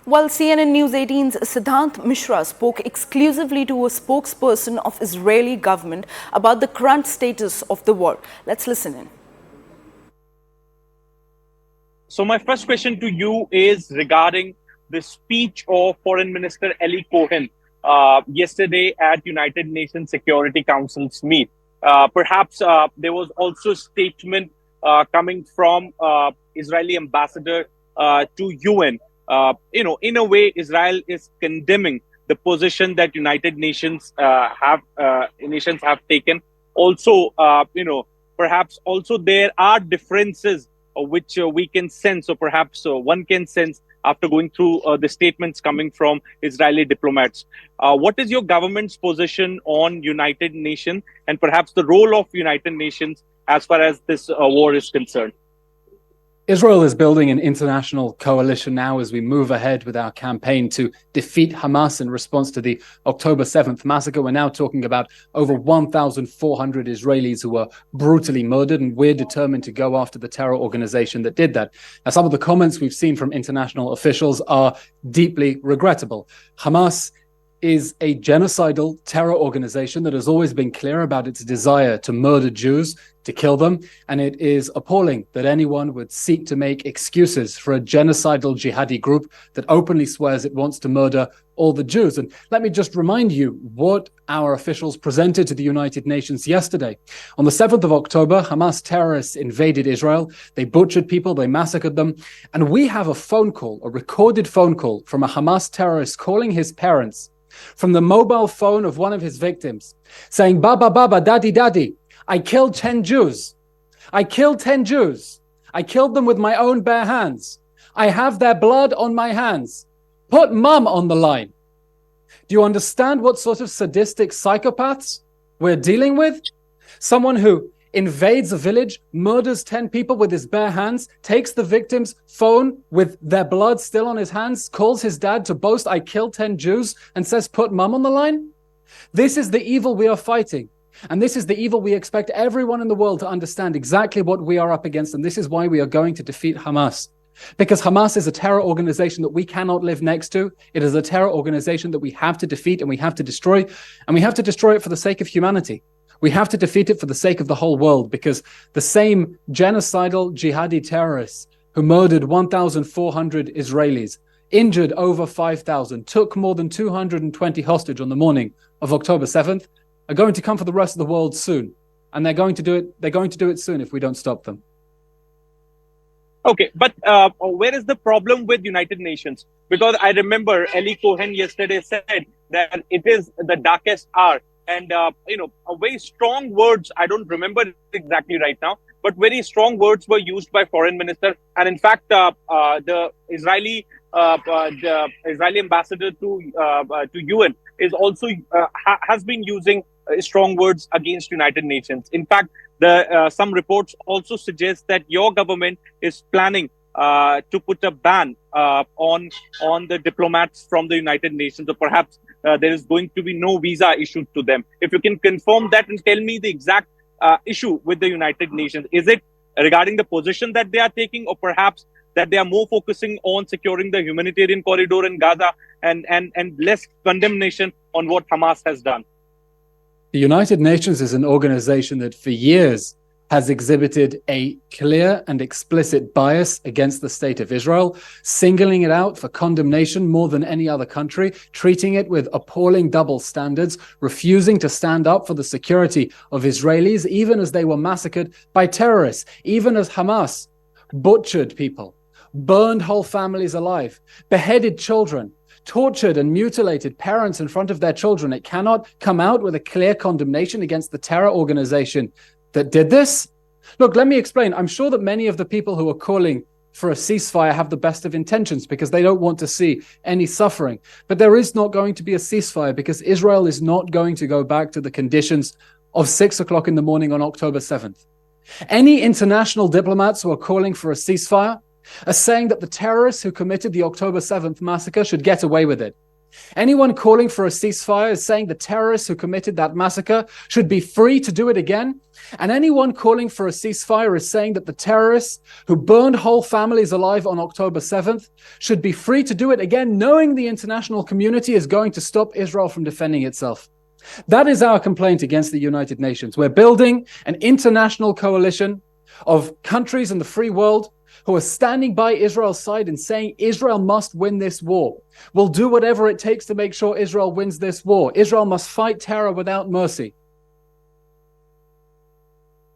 Well, CNN News 18's Siddhant Mishra spoke exclusively to a spokesperson of Israeli government about the current status of the war. Let's listen in. So my first question to you is regarding the speech of Foreign Minister Eli Cohen yesterday at United Nations Security Council's meet. Perhaps there was also a statement coming from Israeli ambassador to UN. In a way, Israel is condemning the position that United Nations have taken. Also, perhaps also there are differences which we can sense, or perhaps one can sense after going through the statements coming from Israeli diplomats. What is your government's position on United Nations and perhaps the role of United Nations as far as this war is concerned? Israel is building an international coalition now as we move ahead with our campaign to defeat Hamas in response to the October 7th massacre. We're now talking about over 1,400 Israelis who were brutally murdered, and we're determined to go after the terror organization that did that. Now, some of the comments we've seen from international officials are deeply regrettable. Hamas is a genocidal terror organization that has always been clear about its desire to murder Jews, to kill them, and it is appalling that anyone would seek to make excuses for a genocidal jihadi group that openly swears it wants to murder all the Jews. And let me just remind you what our officials presented to the United Nations yesterday. On the 7th of October, Hamas terrorists invaded Israel. They butchered people, they massacred them. And we have a phone call, a recorded phone call from a Hamas terrorist calling his parents from the mobile phone of one of his victims, saying, "Baba, Baba, Daddy, Daddy, I killed 10 Jews. I killed 10 Jews. I killed them with my own bare hands. I have their blood on my hands. Put Mum on the line." Do you understand what sort of sadistic psychopaths we're dealing with? Someone who invades a village, murders 10 people with his bare hands, takes the victim's phone with their blood still on his hands, calls his dad to boast, "I killed 10 Jews," and says, "Put Mum on the line." This is the evil we are fighting. And this is the evil we expect everyone in the world to understand exactly what we are up against. And this is why we are going to defeat Hamas. Because Hamas is a terror organization that we cannot live next to. It is a terror organization that we have to defeat and we have to destroy. And we have to destroy it for the sake of humanity. We have to defeat it for the sake of the whole world, because the same genocidal jihadi terrorists who murdered 1,400 Israelis, injured over 5,000, took more than 220 hostage on the morning of October 7th, are going to come for the rest of the world soon. And they're going to do it soon if we don't stop them. Okay, but where is the problem with United Nations? Because I remember Eli Cohen yesterday said that it is the darkest hour. And, very strong words, I don't remember exactly right now, but very strong words were used by Foreign Minister. And in fact, the Israeli ambassador to UN is also has been using strong words against United Nations. In fact, some reports also suggest that your government is planning to put a ban on the diplomats from the United Nations, or perhaps there is going to be no visa issued to them. If you can confirm that and tell me the exact issue with the United Nations. Is it regarding the position that they are taking, or perhaps that they are more focusing on securing the humanitarian corridor in Gaza and less condemnation on what Hamas has done? The United Nations is an organization that for years has exhibited a clear and explicit bias against the state of Israel, singling it out for condemnation more than any other country, treating it with appalling double standards, refusing to stand up for the security of Israelis, even as they were massacred by terrorists, even as Hamas butchered people, burned whole families alive, beheaded children, tortured and mutilated parents in front of their children. It cannot come out with a clear condemnation against the terror organization that did this. Look, let me explain. I'm sure that many of the people who are calling for a ceasefire have the best of intentions because they don't want to see any suffering. But there is not going to be a ceasefire because Israel is not going to go back to the conditions of 6 o'clock in the morning on October 7th. Any international diplomats who are calling for a ceasefire are saying that the terrorists who committed the October 7th massacre should get away with it. Anyone calling for a ceasefire is saying the terrorists who committed that massacre should be free to do it again. And anyone calling for a ceasefire is saying that the terrorists who burned whole families alive on October 7th should be free to do it again, knowing the international community is going to stop Israel from defending itself. That is our complaint against the United Nations. We're building an international coalition of countries in the free world who are standing by Israel's side and saying Israel must win this war. We'll do whatever it takes to make sure Israel wins this war. Israel must fight terror without mercy.